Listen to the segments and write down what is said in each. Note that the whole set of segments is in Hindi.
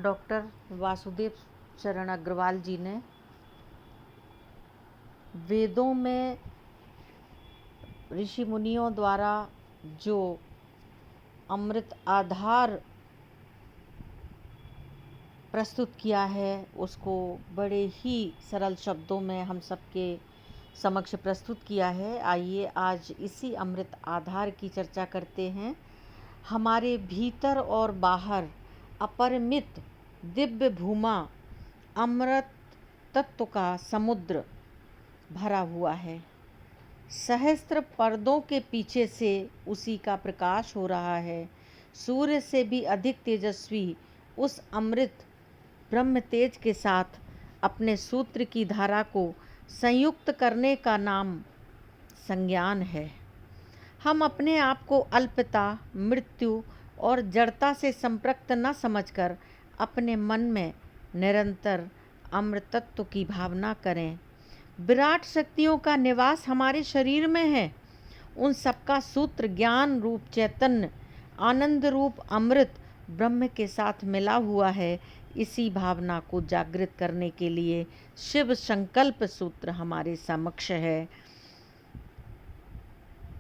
डॉक्टर वासुदेव चरण अग्रवाल जी ने वेदों में ऋषि मुनियों द्वारा जो अमृत आधार प्रस्तुत किया है उसको बड़े ही सरल शब्दों में हम सबके समक्ष प्रस्तुत किया है। आइए आज इसी अमृत आधार की चर्चा करते हैं। हमारे भीतर और बाहर अपरिमित दिव्य भूमा अमृत तत्व का समुद्र भरा हुआ है। सहस्त्र पर्दों के पीछे से उसी का प्रकाश हो रहा है। सूर्य से भी अधिक तेजस्वी उस अमृत ब्रह्म तेज के साथ अपने सूत्र की धारा को संयुक्त करने का नाम संज्ञान है। हम अपने आप को अल्पता, मृत्यु और जड़ता से संपृक्त न समझकर अपने मन में निरंतर अमृतत्व की भावना करें। विराट शक्तियों का निवास हमारे शरीर में है। उन सबका सूत्र ज्ञान रूप चैतन्य, आनंद रूप अमृत ब्रह्म के साथ मिला हुआ है। इसी भावना को जागृत करने के लिए शिव संकल्प सूत्र हमारे समक्ष है।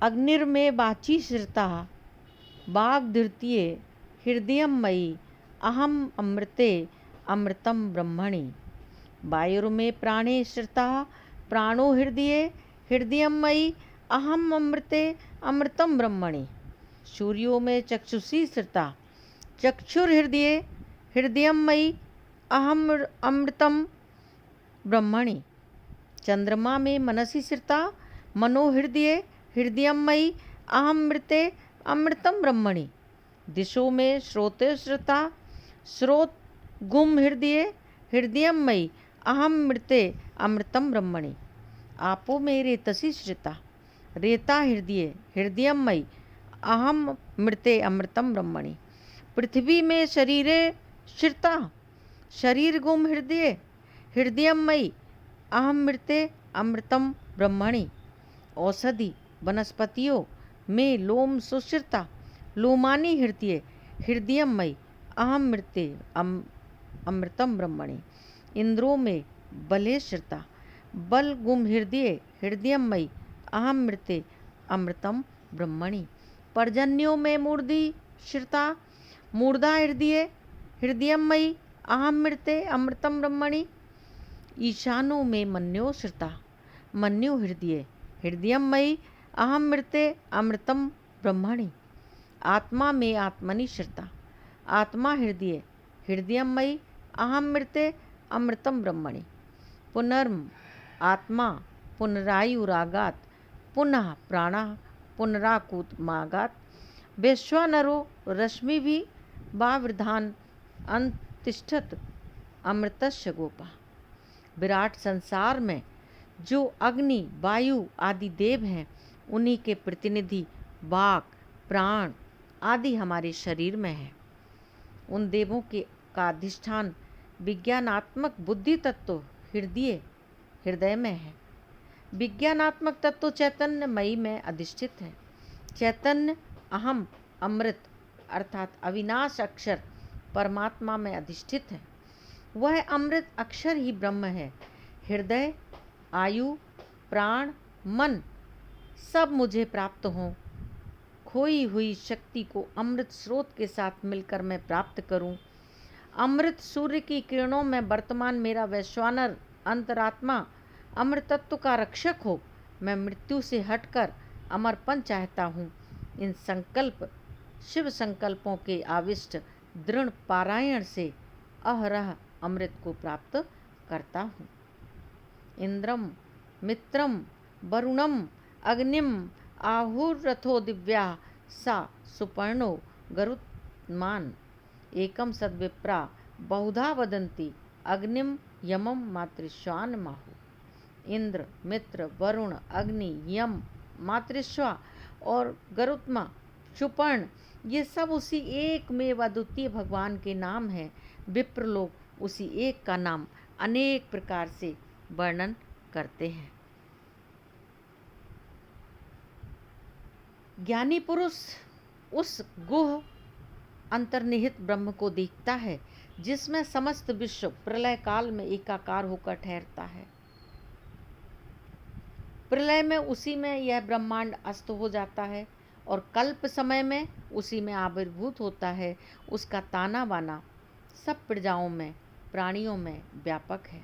अग्निर्मे वाची श्रिता वाग्द्वितीये हृदयमयी अहम अमृते अमृतम ब्रह्मणि। वायुर्मे प्राणे श्रिता प्राणो हृदये हृदयमयी अहम अमृते अमृतम ब्रह्मणि। सूर्यो में चक्षुषी श्रिता चक्षुर्हृदये हृदयमयी अहम अमृतम ब्रह्मणि। चंद्रमा में मनसि श्रिता मनोहृदये हृदयमयी अहम अमृते अमृतम ब्रह्मणि। दिशो में श्रोते श्रुता श्रोत गुम हृदये हृदयमयी अहम अमृते अमृतम ब्रह्मणि। आपो में रेतसी श्रिता रेता हृदये हृदयमयी अहम अमृते अमृतम ब्रह्मणि। पृथ्वी में शरीरे श्रिता शरीर गुम हृदये हृदयमयी अहम अमृते अमृतम ब्रह्मणि। औषधि वनस्पतियों में लोम सुश्रिता लोमानी हृदये हृदयमयी अहम अमृते अमृतम ब्रह्मणि। इंद्रों में बले श्रिता बल गुम हृदये हृदयमयी अहम अमृते अमृतम ब्रह्मणि। पर्जन्यों में मूर्धि श्रिता मूर्धा हृदये हृदयमयी अहम अमृते अमृतम ब्रह्मणि। ईशानों में मन्यो श्रिता मन्यो हृदये हृदयमयी अहम अमृते अमृतम ब्रह्मणि। आत्मा में आत्मनि श्रिता आत्मा हृदये हृदयमयी अहम अमृते अमृतम ब्रह्मणि। पुनर्म आत्मा पुनरायुरागात पुनः प्राणा पुनराकूतमागात। वैश्वानरो रश्मि भी वावृधान अंतिष्ठत अमृतस्य गोपा। विराट संसार में जो अग्नि वायु आदि देव हैं उन्हीं के प्रतिनिधि वाक प्राण आदि हमारे शरीर में है। उन देवों के का अधिष्ठान विज्ञानात्मक बुद्धि तत्व हृदय में है। विज्ञानात्मक तत्व चैतन्य मई में अधिष्ठित है। चैतन्य अहम अमृत अर्थात अविनाश अक्षर परमात्मा में अधिष्ठित है। वह अमृत अक्षर ही ब्रह्म है। हृदय आयु प्राण मन सब मुझे प्राप्त हों। खोई हुई शक्ति को अमृत स्रोत के साथ मिलकर मैं प्राप्त करूं। अमृत सूर्य की किरणों में वर्तमान मेरा वैश्वानर अंतरात्मा अमृतत्व का रक्षक हो। मैं मृत्यु से हटकर अमरपन चाहता हूँ। इन संकल्प शिव संकल्पों के आविष्ट दृढ़ पारायण से अहरह अमृत को प्राप्त करता हूँ। इंद्रम मित्रम वरुणम अग्निम आहुरथो दिव्या सा सुपर्णो गरुत्मान। एकम सद्विप्रा बहुधा वदन्ति अग्निम यमम मातृश्वान माहु। इंद्र मित्र वरुण अग्नि यम मातृश्वा और गरुत्मा सुपर्ण ये सब उसी एक में अद्वितीय भगवान के नाम हैं। विप्र लोग उसी एक का नाम अनेक प्रकार से वर्णन करते हैं। ज्ञानी पुरुष उस गुह अंतर्निहित ब्रह्म को देखता है, जिसमें समस्त विश्व प्रलय काल में एकाकार होकर ठहरता है। प्रलय में उसी में यह ब्रह्मांड अस्त हो जाता है और कल्प समय में उसी में आविर्भूत होता है। उसका ताना बाना सब प्रजाओं में, प्राणियों में व्यापक है।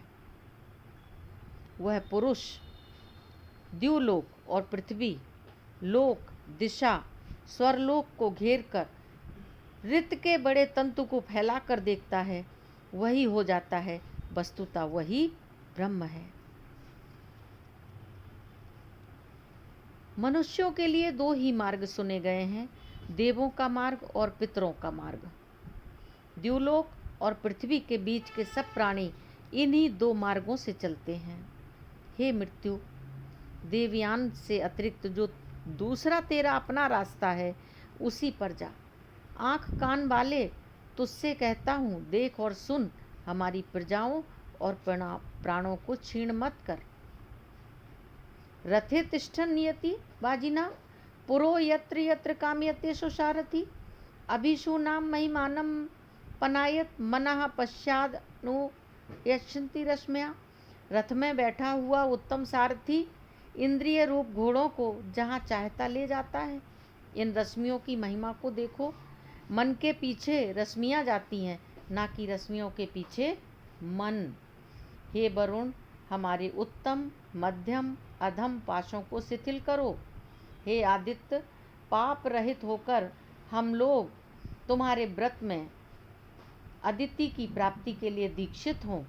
वह पुरुष द्युलोक और पृथ्वी लोक, दिशा, स्वरलोक को घेर कर ऋत के बड़े तंतु को फैला कर देखता है, वही हो जाता है। वस्तुतः वही ब्रह्म है। मनुष्यों के लिए दो ही मार्ग सुने गए हैं, देवों का मार्ग और पितरों का मार्ग। द्युलोक और पृथ्वी के बीच के सब प्राणी इन्हीं दो मार्गों से चलते हैं। हे मृत्यु, देवयान से अतिरिक्त जो दूसरा तेरा अपना रास्ता है, उसी पर जा। आँख कान वाले, तुझसे कहता हूँ, देख और सुन। हमारी प्रजाओं और प्राणों को छीण मत कर। रथे तिष्ठन् नियति वाजिना, पुरो यत्र यत्र कामयते सुसारथि। अभिषु नाम महिमानं पनायत मनः पश्चादनु यच्छन्ति रश्म्या। रथ में बैठा हुआ उत्तम सारथी इंद्रिय रूप घोड़ों को जहाँ चाहता ले जाता है। इन रश्मियों की महिमा को देखो। मन के पीछे रश्मियाँ जाती हैं, ना कि रश्मियों के पीछे मन। हे वरुण, हमारे उत्तम, मध्यम, अधम पाशों को शिथिल करो। हे आदित्य, पाप रहित होकर हम लोग तुम्हारे व्रत में अदिति की प्राप्ति के लिए दीक्षित हों।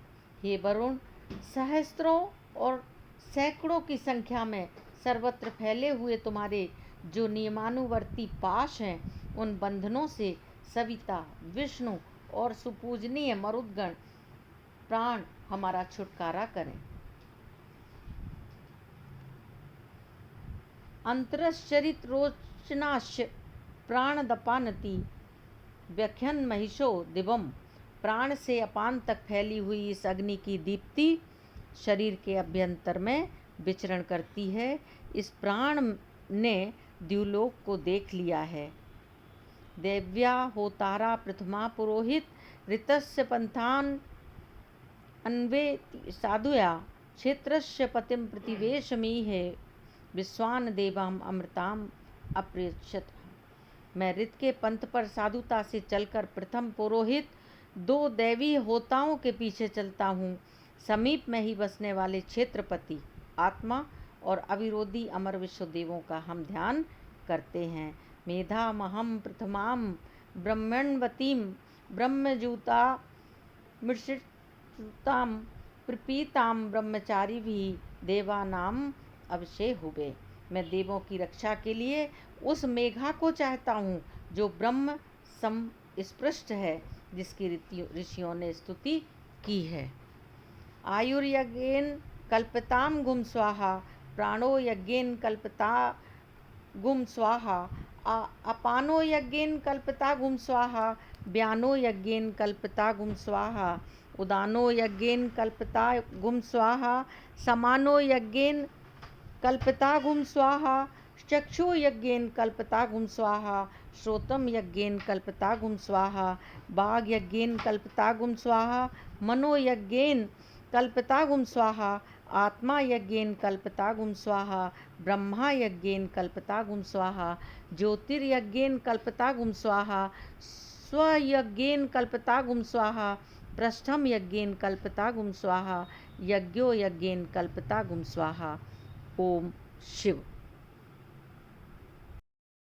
हे वरुण, सहस्त्रों और सैकड़ों की संख्या में सर्वत्र फैले हुए तुम्हारे जो नियमानुवर्ती पाश हैं, उन बंधनों से सविता, विष्णु और सुपूजनीय मरुदगण प्राण हमारा छुटकारा करें। अंतरश्चरित रोचनाश्य प्राणदपानति व्याख्यन महिषो दिवम। प्राण से अपान तक फैली हुई इस अग्नि की दीप्ति शरीर के अभ्यंतर में विचरण करती है। इस प्राण ने द्युलोक को देख लिया है। देव्या होतारा प्रथमा पुरोहित ऋतस्य पंथान अन्वेति साधुया क्षेत्रस्य पतिम प्रतिवेशमीहे विश्वान देवाम अमृताम अप्रेक्षत। मैं ऋत के पंथ पर साधुता से चलकर प्रथम पुरोहित दो दैवी होताओं के पीछे चलता हूँ। समीप में ही बसने वाले क्षेत्रपति आत्मा और अविरोधी अमर विश्वदेवों का हम ध्यान करते हैं। मेधामहम प्रथमाम ब्रह्मण्वतीम ब्रह्मजूता मृषिताम प्रपीताम ब्रह्मचारी भी देवानाम अवशे हुए। मैं देवों की रक्षा के लिए उस मेघा को चाहता हूँ जो ब्रह्म संस्पृष्ट है, जिसकी ऋषियों ने स्तुति की है। आयुर्यज्ञेन कल्पताम गुम स्वाहा, प्राणो यज्ञेन कल्पता गुम स्वाहा, अपानो यज्ञेन कल्पता गुम स्वाहा, व्यानो यज्ञेन कल्पता गुम स्वाहा, उदानो यज्ञेन कल्पता गुम स्वाहा, समानो यज्ञेन कल्पता गुम स्वाहा, चक्षु यज्ञेन कल्पता गुम स्वाहा, श्रोतम यज्ञेन कल्पता गुम स्वाहा, बाघ यज्ञेन कल्पता गुम स्वाहा, मनो यज्ञेन कल्पता गुम स्वाहा, आत्मा यज्ञेन कल्पता गुम स्वाहा, ब्रह्मा यज्ञेन कल्पता गुम स्वाहा, ज्योतिर्यज्ञेन कल्पता गुम स्वाहा, स्वयज्ञेन कल्पता गुम स्वाहा, पृष्ठम यज्ञेन कल्पता गुम स्वाहा, यज्ञो यज्ञेन कल्पता गुम स्वाहा। ओम शिव।